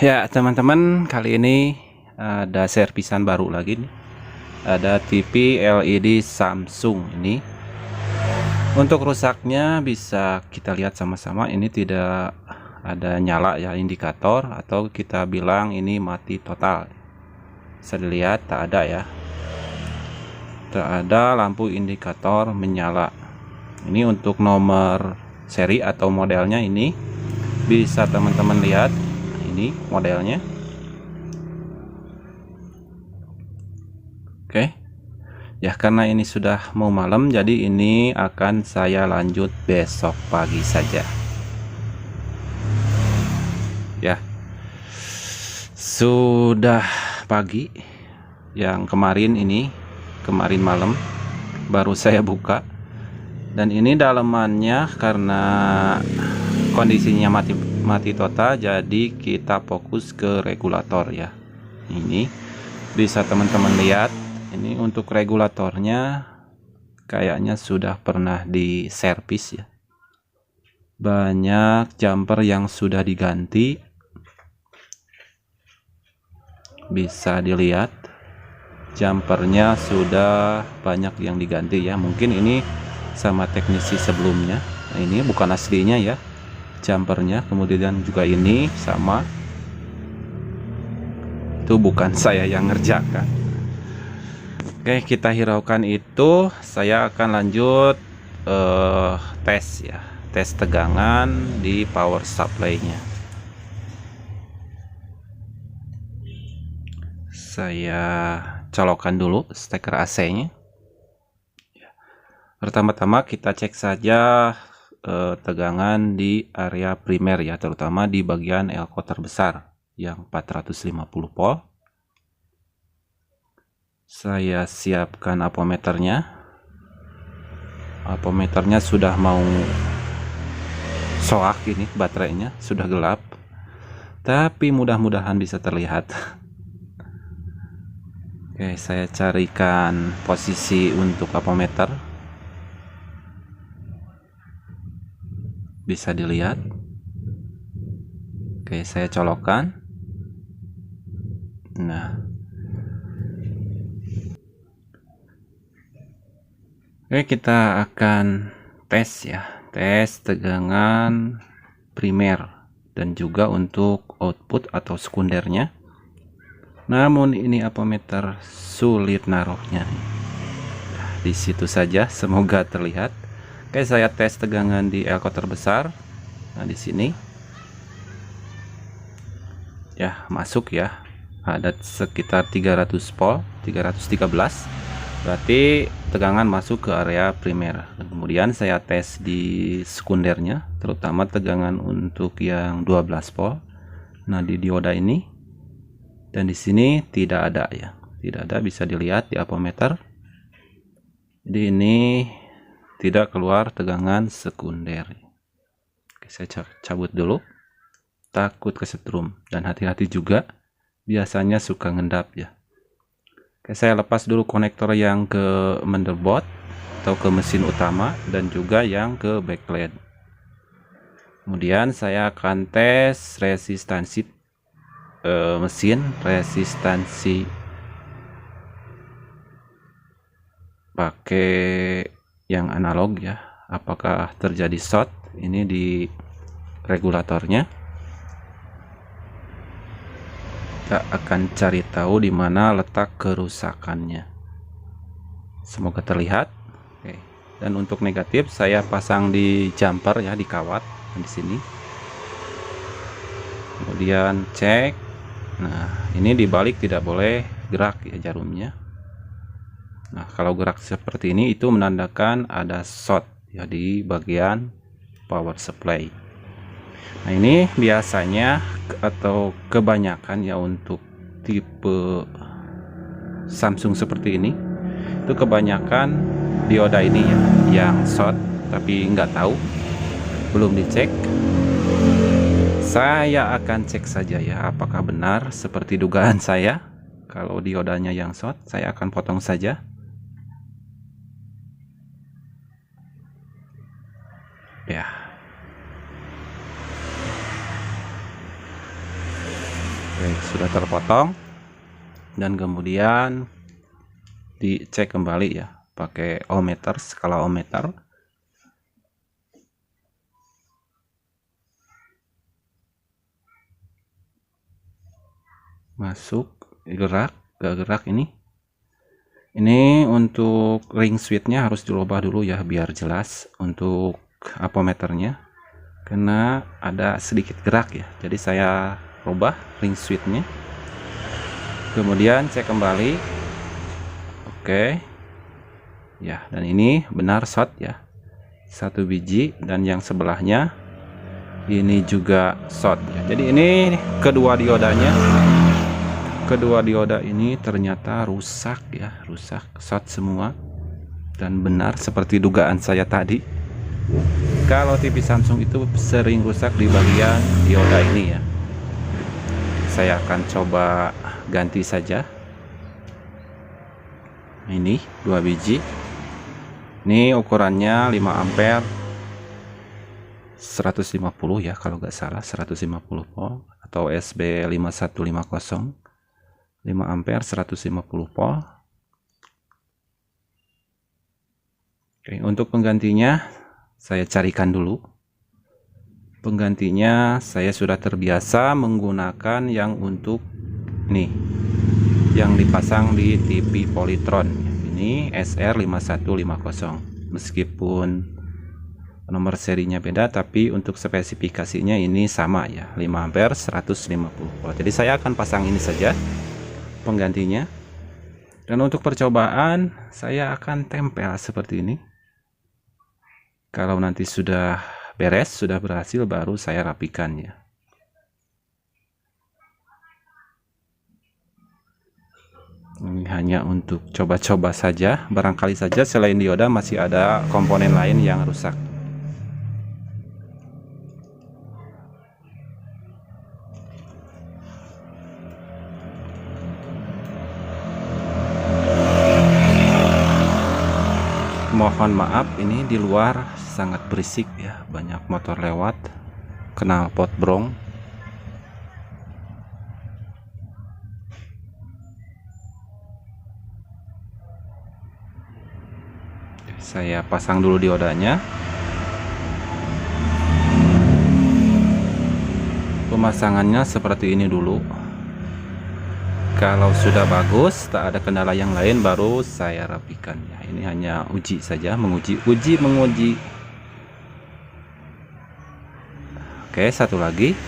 Ya teman-teman, kali ini ada servisan baru lagi nih. Ada TV LED Samsung ini. Untuk rusaknya bisa kita lihat sama-sama. Ini tidak ada nyala ya indikator, atau kita bilang ini mati total. Bisa dilihat tak ada ya. Tak ada lampu indikator menyala. Ini untuk nomor seri atau modelnya ini. Bisa teman-teman lihat. Ini modelnya. Oke. Ya, karena ini sudah mau malam, jadi ini akan saya lanjut besok pagi saja. Ya, sudah pagi. Yang kemarin malam baru saya buka. Dan ini dalamannya karena kondisinya mati total, jadi kita fokus ke regulator ya. Ini bisa teman-teman lihat. Ini untuk regulatornya kayaknya sudah pernah diservis ya. Banyak jumper yang sudah diganti. Bisa dilihat jumpernya sudah banyak yang diganti ya. Mungkin ini sama teknisi sebelumnya. Nah, ini bukan aslinya ya jumpernya. Kemudian juga ini sama. Itu bukan saya yang ngerjakan. Oke, kita hiraukan itu. Saya akan lanjut tes ya, tes tegangan di power supply-nya. Saya colokkan dulu steker AC-nya. Pertama-tama kita cek saja tegangan di area primer ya, terutama di bagian elko terbesar yang 450 volt. Saya siapkan apometernya. Apometernya sudah mau soak, ini baterainya sudah gelap, tapi mudah-mudahan bisa terlihat. Oke, saya carikan posisi untuk apometer. Bisa dilihat. Oke, saya colokkan. Nah, oke, kita akan tes ya, tes tegangan primer dan juga untuk output atau sekundernya. Namun ini apometer sulit naruhnya. Nah, di situ saja, semoga terlihat. Oke, saya tes tegangan di elko terbesar. Nah, di sini ya masuk ya, ada sekitar 300 volt, 313. Berarti tegangan masuk ke area primer. Kemudian saya tes di sekundernya, terutama tegangan untuk yang 12 volt. Nah, di dioda ini dan di sini tidak ada ya, tidak ada, bisa dilihat di apometer. Jadi ini tidak keluar tegangan sekunder. Oke, saya cabut dulu, takut kesetrum, dan hati-hati juga, biasanya suka ngendap ya. Oke, saya lepas dulu konektor yang ke motherboard atau ke mesin utama dan juga yang ke backplate. Kemudian saya akan tes resistansi mesin, resistansi pakai yang analog ya. Apakah terjadi short ini di regulatornya? Kita akan cari tahu di mana letak kerusakannya. Semoga terlihat. Oke. Dan untuk negatif saya pasang di jumper ya, di kawat di sini. Kemudian cek. Nah, ini dibalik tidak boleh gerak ya jarumnya. Nah, kalau gerak seperti ini itu menandakan ada short ya di bagian power supply. Nah, ini biasanya atau kebanyakan ya untuk tipe Samsung seperti ini, itu kebanyakan dioda ini ya yang short, tapi nggak tahu, belum dicek. Saya akan cek saja ya, apakah benar seperti dugaan saya. Kalau diodanya yang short, saya akan potong saja. Ya, Oke, sudah terpotong, dan kemudian dicek kembali ya pakai ohmmeter, skala ohmmeter. Masuk, gerak, gak gerak ini. Ini untuk ring switch-nya harus dirubah dulu ya biar jelas untuk ampermeternya, karena ada sedikit gerak ya. Jadi saya rubah ring switch-nya. Kemudian cek kembali. Oke. Ya, dan ini benar short ya. 1 biji, dan yang sebelahnya ini juga short ya. Jadi ini kedua dioda ini ternyata rusak ya, rusak, short semua. Dan benar seperti dugaan saya tadi, kalau TV Samsung itu sering rusak di bagian dioda ini ya. Saya akan coba ganti saja. Ini 2 biji. Ini ukurannya 5 ampere 150 ya, kalau nggak salah 150 volt, atau SB5150, 5 ampere 150 volt. Oke, untuk penggantinya saya carikan dulu. Penggantinya saya sudah terbiasa menggunakan yang untuk nih, yang dipasang di TV Polytron. Ini SR5150. Meskipun nomor serinya beda, tapi untuk spesifikasinya ini sama ya, 5 ampere 150 volt. Jadi saya akan pasang ini saja penggantinya. Dan untuk percobaan saya akan tempel seperti ini. Kalau nanti sudah beres, sudah berhasil, baru saya rapikan ya. Ini hanya untuk coba-coba saja, barangkali saja selain dioda masih ada komponen lain yang rusak. Mohon maaf, ini di luar sangat berisik ya, banyak motor lewat, knalpot brong. Saya pasang dulu diodanya. Pemasangannya seperti ini dulu. Kalau sudah bagus, tak ada kendala yang lain, baru saya rapikan ya. Ini hanya uji saja, menguji. Oke, satu lagi.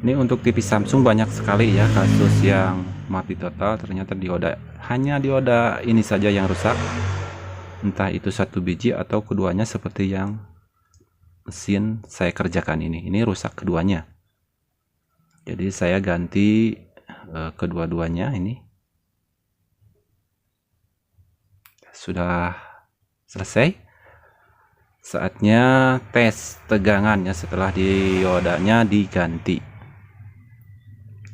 Ini untuk TV Samsung banyak sekali ya kasus yang mati total, ternyata dioda, hanya dioda ini saja yang rusak. Entah itu 1 biji atau keduanya, seperti yang mesin saya kerjakan ini rusak keduanya. Jadi saya ganti kedua-duanya. Ini sudah selesai. Saatnya tes tegangannya setelah diodanya diganti.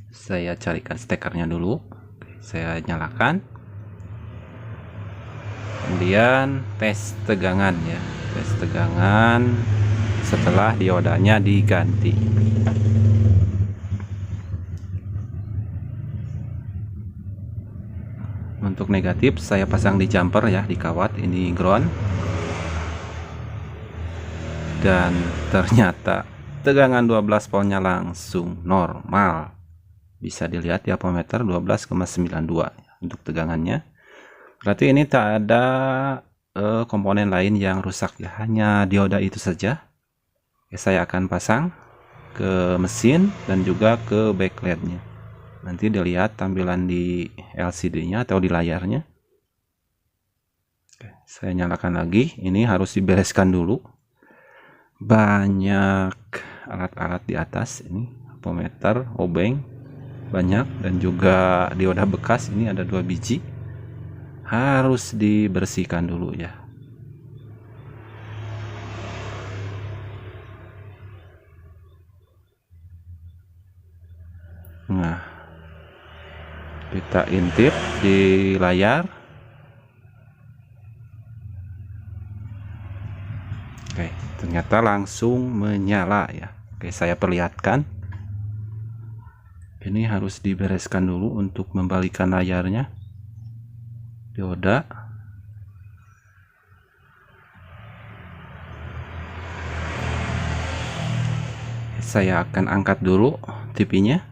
Saya carikan stekernya dulu, saya nyalakan, kemudian tes tegangan ya, tes tegangan setelah diodanya diganti. Untuk negatif saya pasang di jumper ya, di kawat, ini ground, dan ternyata tegangan 12 voltnya langsung normal. Bisa dilihat di ampermeter 12,92 untuk tegangannya. Berarti ini tak ada komponen lain yang rusak ya, hanya dioda itu saja. Oke, saya akan pasang ke mesin dan juga ke backlightnya. Nanti dilihat tampilan di LCD-nya atau di layarnya. Oke, saya nyalakan lagi. Ini harus dibereskan dulu. Banyak alat-alat di atas ini, ampermeter, obeng banyak, dan juga dioda bekas ini ada 2 biji, harus dibersihkan dulu ya. Nah, kita intip di layar. ternyata langsung menyala ya. Oke, saya perlihatkan. Ini harus dibereskan dulu untuk membalikan layarnya. Dioda. Saya akan angkat dulu TV-nya.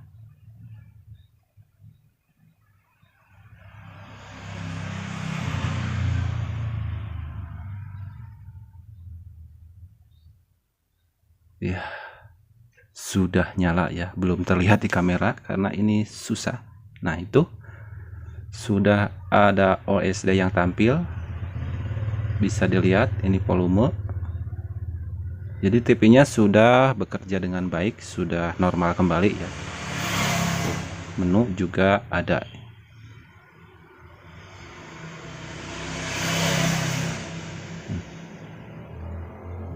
Ya, sudah nyala ya, belum terlihat di kamera karena ini susah. Nah, itu sudah ada OSD yang tampil, bisa dilihat ini volume. Jadi TV-nya sudah bekerja dengan baik, sudah normal kembali ya. Menu juga ada.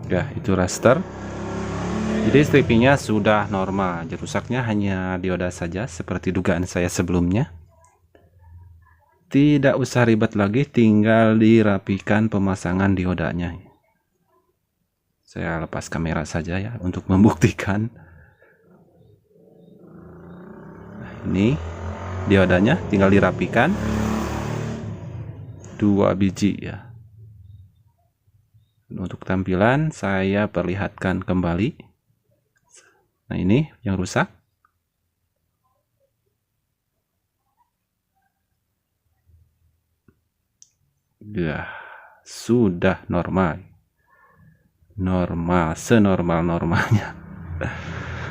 Ya, itu raster. Jadi TV-nya sudah normal. Rusaknya hanya dioda saja seperti dugaan saya sebelumnya. Tidak usah ribet lagi, tinggal dirapikan pemasangan diodanya. Saya lepas kamera saja ya untuk membuktikan. Nah, ini diodanya tinggal dirapikan. 2 biji ya. Untuk tampilan saya perlihatkan kembali. Nah, ini yang rusak. Ya, sudah normal. Normal, senormal-normalnya.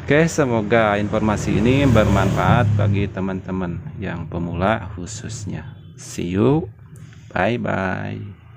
Oke, semoga informasi ini bermanfaat bagi teman-teman yang pemula khususnya. See you. Bye-bye.